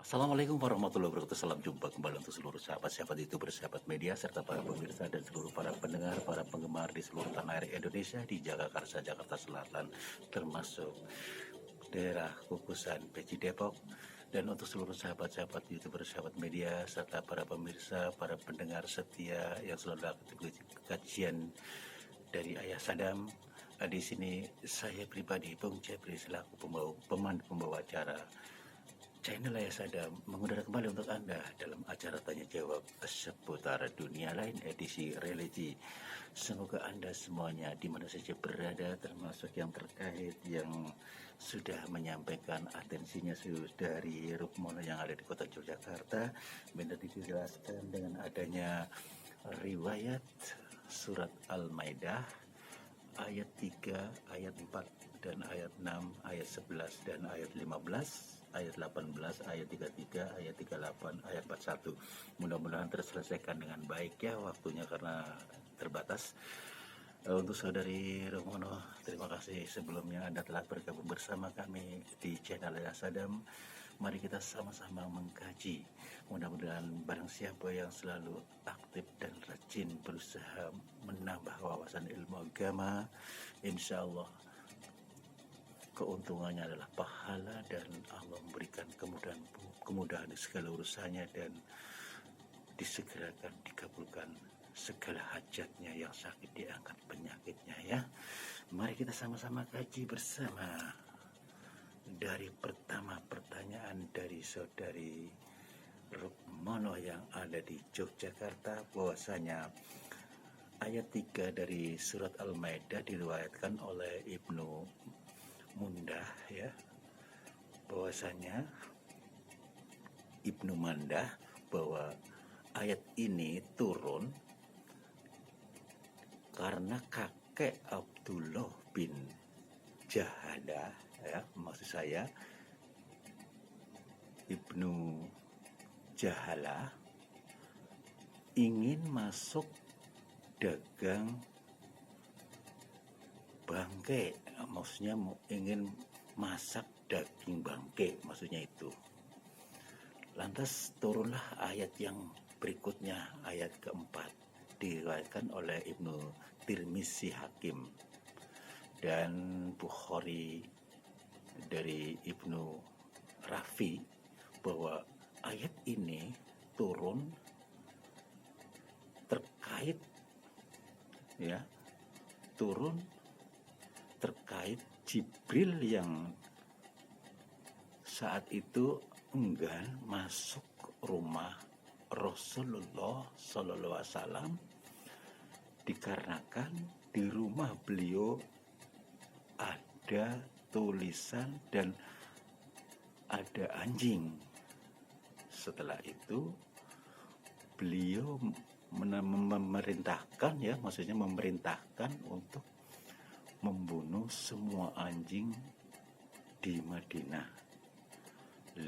Assalamualaikum warahmatullahi wabarakatuh. Salam jumpa kembali untuk seluruh sahabat-sahabat YouTuber, sahabat media, serta para pemirsa dan seluruh para pendengar, para penggemar di seluruh tanah air Indonesia, di Jagakarsa, Jakarta Selatan, termasuk daerah Kukusan, Peci, Depok, dan untuk seluruh sahabat-sahabat YouTuber, sahabat media, serta para pemirsa, para pendengar setia yang selalu mengikuti kajian dari Ayah Sadam. Di sini saya pribadi, Bung Jepri, selaku pembawa acara channel Ayah Sadam mengudara kembali untuk Anda dalam acara tanya jawab seputar dunia lain edisi religi. Semoga Anda semuanya di mana saja berada, termasuk yang terkait yang sudah menyampaikan atensinya dari Rukmono yang ada di kota Yogyakarta, benar dijelaskan dengan adanya riwayat surat Al-Maidah ayat 3, ayat 4, dan ayat 6, ayat 11, dan ayat 15, ayat 18, ayat 33, ayat 38, ayat 41. Mudah-mudahan terselesaikan dengan baik ya waktunya karena terbatas. Untuk saudari Romono, terima kasih sebelumnya Anda telah bergabung bersama kami di channel Ayah Sadam. Mari kita sama-sama mengkaji. Mudah-mudahan barang siapa yang selalu aktif dan rajin berusaha menambah wawasan ilmu agama, insya Allah keuntungannya adalah pahala dan Allah memberikan kemudahan di segala urusannya dan disegerakan, dikabulkan segala hajatnya, yang sakit diangkat penyakitnya ya. Mari kita sama-sama kaji bersama. Dari pertama pertanyaan dari saudari Rukmono yang ada di Yogyakarta, bahwasanya ayat 3 dari surat Al-Maidah diriwayatkan oleh Ibnu Mundah ya, bahwasanya Ibnu Mandah bahwa ayat ini turun karena kakek Abdullah bin Jahadah ya, maksud saya Ibnu Jahalah ingin masuk dagang bangke, maksudnya ingin masak daging bangke, maksudnya itu. Lantas turunlah ayat yang berikutnya, ayat keempat, diriwayatkan oleh Ibnu Tirmizi Hakim dan Bukhari dari Ibnu Rafi, bahwa ayat ini turun terkait ya, terkait Jibril yang saat itu enggan masuk rumah Rasulullah Sallallahu Alaihi Wasallam dikarenakan di rumah beliau ada tulisan dan ada anjing. Setelah itu beliau memerintahkan ya, maksudnya memerintahkan untuk membunuh semua anjing di Madinah.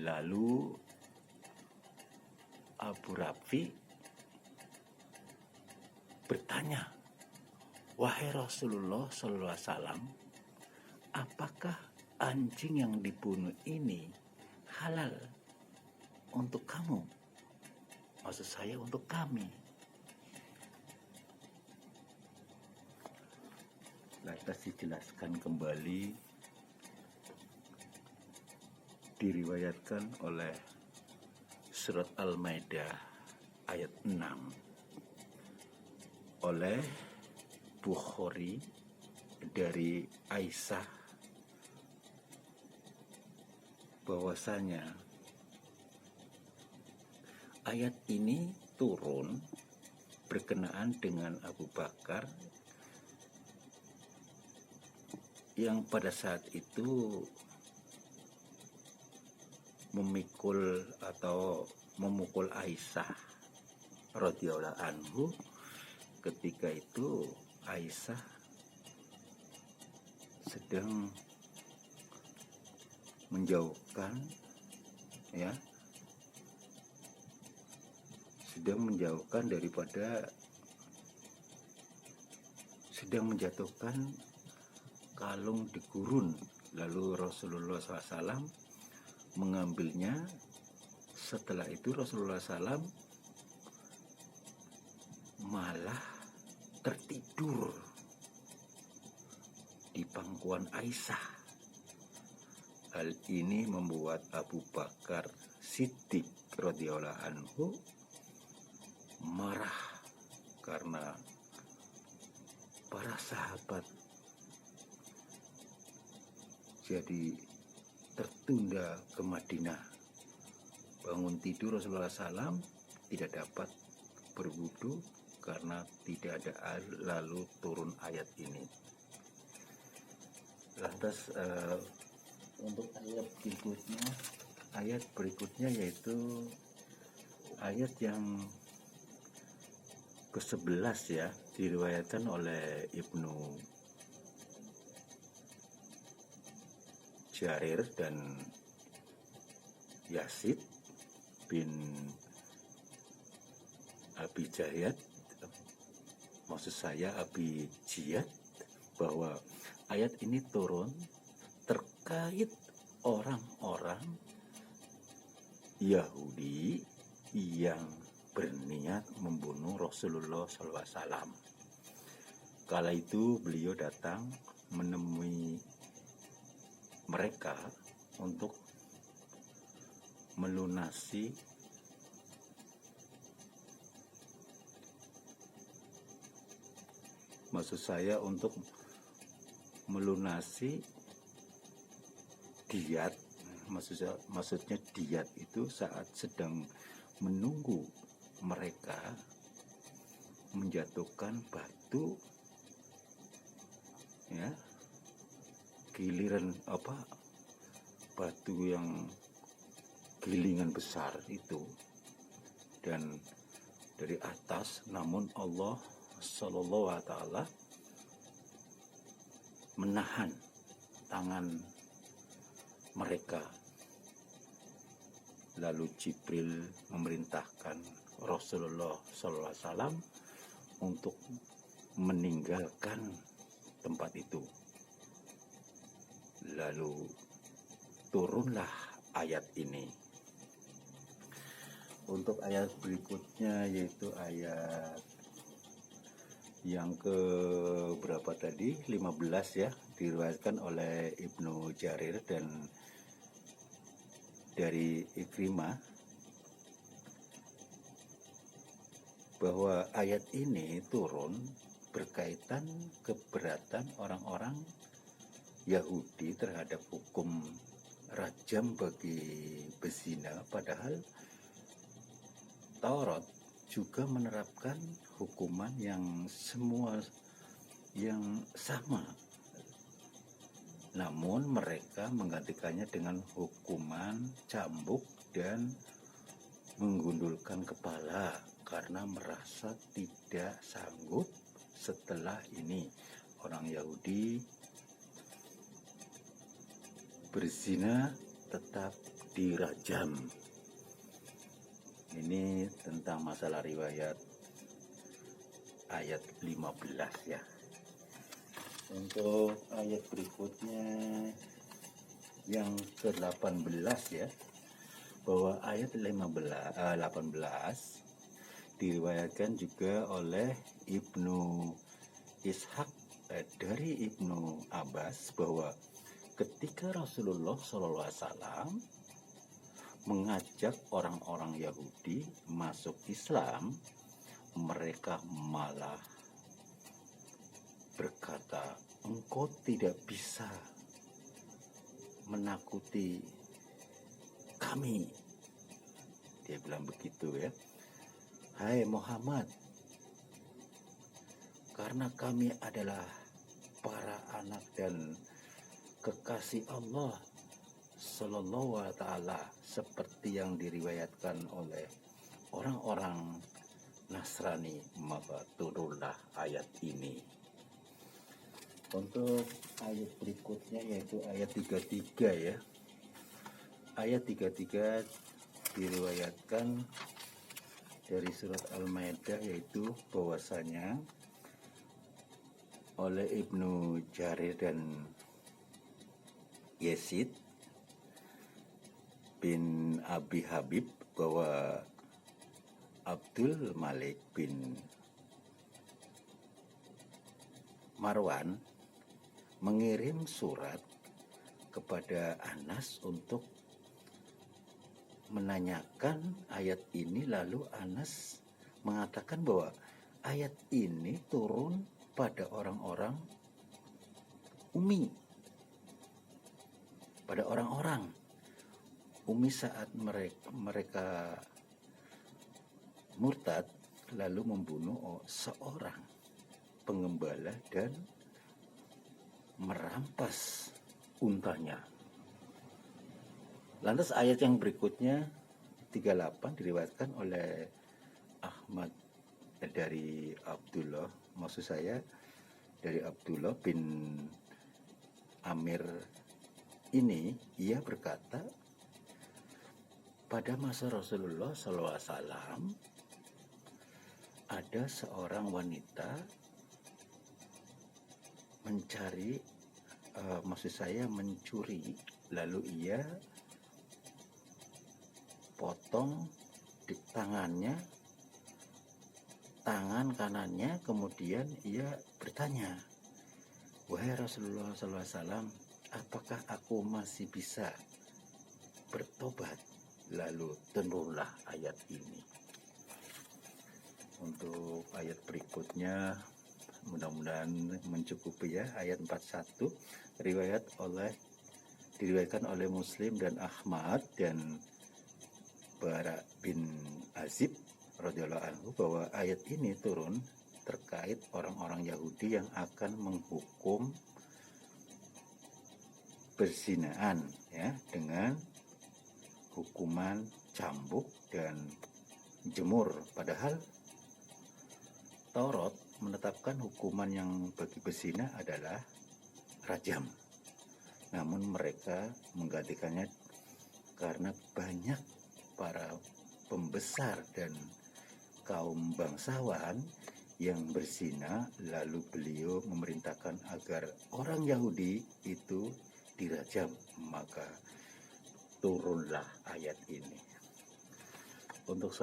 Lalu Abu Rafi bertanya, wahai Rasulullah Sallallahu Alaihi Wasallam, apakah anjing yang dibunuh ini halal untuk kamu? Maksud saya untuk kami. Lantas dijelaskan kembali, diriwayatkan oleh surat Al-Maidah ayat 6 oleh Bukhari dari Aisyah, bahwasanya ayat ini turun berkenaan dengan Abu Bakar yang pada saat itu memikul atau memukul Aisyah radhiyallahu anhu. Ketika itu Aisyah sedang menjauhkan ya, sedang menjatuhkan kalung di gurun. Lalu Rasulullah SAW mengambilnya setelah itu Rasulullah SAW malah tertidur di pangkuan Aisyah. Hal ini membuat Abu Bakar Siddiq radhiyallahu anhu marah karena para sahabat jadi tertunda ke Madinah. Bangun tidur Rasulullah SAW tidak dapat berwudu karena tidak ada air, lalu turun ayat ini. Lantas untuk ayat berikutnya yaitu ayat yang ke-11 ya, diriwayatkan oleh Ibnu Jarir dan Yazid bin Abi Jayad, maksud saya Abi Jiyad, bahwa ayat ini turun terkait orang-orang Yahudi yang berniat membunuh Rasulullah SAW. Kala itu beliau datang menemui mereka untuk melunasi untuk melunasi diat. Maksudnya diat itu saat sedang menunggu mereka menjatuhkan batu ya, giliran batu yang gilingan besar itu, dan dari atas, namun Allah Sallallahu Alaihi Wasallam menahan tangan mereka. Lalu Jibril memerintahkan Rasulullah Sallallahu Alaihi Wasallam untuk meninggalkan tempat itu. Lalu turunlah ayat ini. Untuk ayat berikutnya yaitu ayat yang ke berapa tadi? 15 ya, diriwayatkan oleh Ibnu Jarir dan dari Ikrimah, bahwa ayat ini turun berkaitan keberatan orang-orang Yahudi terhadap hukum rajam bagi bezina, padahal Taurat juga menerapkan hukuman yang sama. Namun mereka menggantikannya dengan hukuman cambuk dan menggundulkan kepala karena merasa tidak sanggup. Setelah ini orang Yahudi berzina tetap dirajam. Ini tentang masalah riwayat ayat 15 ya. Untuk ayat berikutnya yang ke-18 ya, bahwa ayat 18 diriwayatkan juga oleh Ibnu Ishaq dari Ibnu Abbas bahwa ketika Rasulullah SAW mengajak orang-orang Yahudi masuk Islam, mereka malah berkata, engkau tidak bisa menakuti kami. Dia bilang begitu ya. Hai Muhammad, karena kami adalah para anak dan kekasih Allah Sallallahu Alaihi Wasallam, seperti yang diriwayatkan oleh orang-orang Nasrani, maka turunlah ayat ini. Untuk ayat berikutnya yaitu ayat 33 ya. Ayat 33 diriwayatkan dari surat Al-Maidah, yaitu bahwasanya oleh Ibnu Jarir dan Yazid bin Abi Habib bahwa Abdul Malik bin Marwan mengirim surat kepada Anas untuk menanyakan ayat ini, lalu Anas mengatakan bahwa ayat ini turun pada orang-orang Umi, pada orang-orang Umi saat mereka murtad lalu membunuh seorang pengembala dan merampas untanya. Lantas ayat yang berikutnya 38 diriwayatkan oleh Ahmad dari Abdullah, maksud saya dari Abdullah bin Amir ini, ia berkata, pada masa Rasulullah SAW ada seorang wanita mencuri, lalu ia potong di tangan kanannya, kemudian ia bertanya, wahai Rasulullah SAW, apakah aku masih bisa bertobat? Lalu turunlah ayat ini. Untuk ayat berikutnya mudah-mudahan mencukupi ya, ayat 41 diriwayatkan oleh Muslim dan Ahmad dan Bara bin Azib radhiyallahu anhu bahwa ayat ini turun terkait orang-orang Yahudi yang akan menghukum perzinaan ya dengan hukuman cambuk dan jemur, padahal Taurat menetapkan hukuman yang bagi berzina adalah rajam. Namun mereka menggantikannya karena banyak para pembesar dan kaum bangsawan yang berzina, lalu beliau memerintahkan agar orang Yahudi itu dirajam, maka turunlah ayat ini. Untuk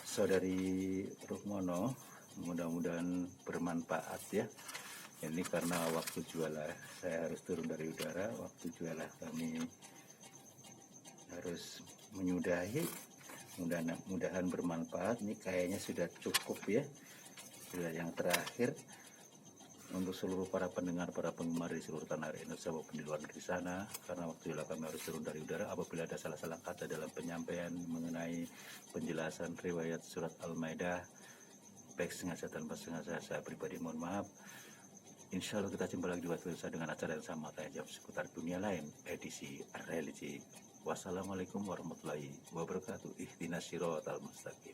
saudari Rukmono, mudah-mudahan bermanfaat ya. Ini karena waktu jualah saya harus turun dari udara, waktu jualah kami harus menyudahi. Mudah-mudahan bermanfaat. Ini kayaknya sudah cukup ya. Yang terakhir, untuk seluruh para pendengar, para penggemar di seluruh tanah air Indonesia maupun di luar negeri sana, karena waktu jualah kami harus turun dari udara, apabila ada salah-salah kata dalam penyampaian mengenai penjelasan riwayat surat Al-Maidah, baik sengaja tanpa sengaja, saya pribadi mohon maaf. Insya Allah kita jumpa lagi di waktu dengan acara yang sama kayak jam seputar dunia lain, edisi religi. Wassalamualaikum warahmatullahi wabarakatuh. Ihdinas siratal mustaqim.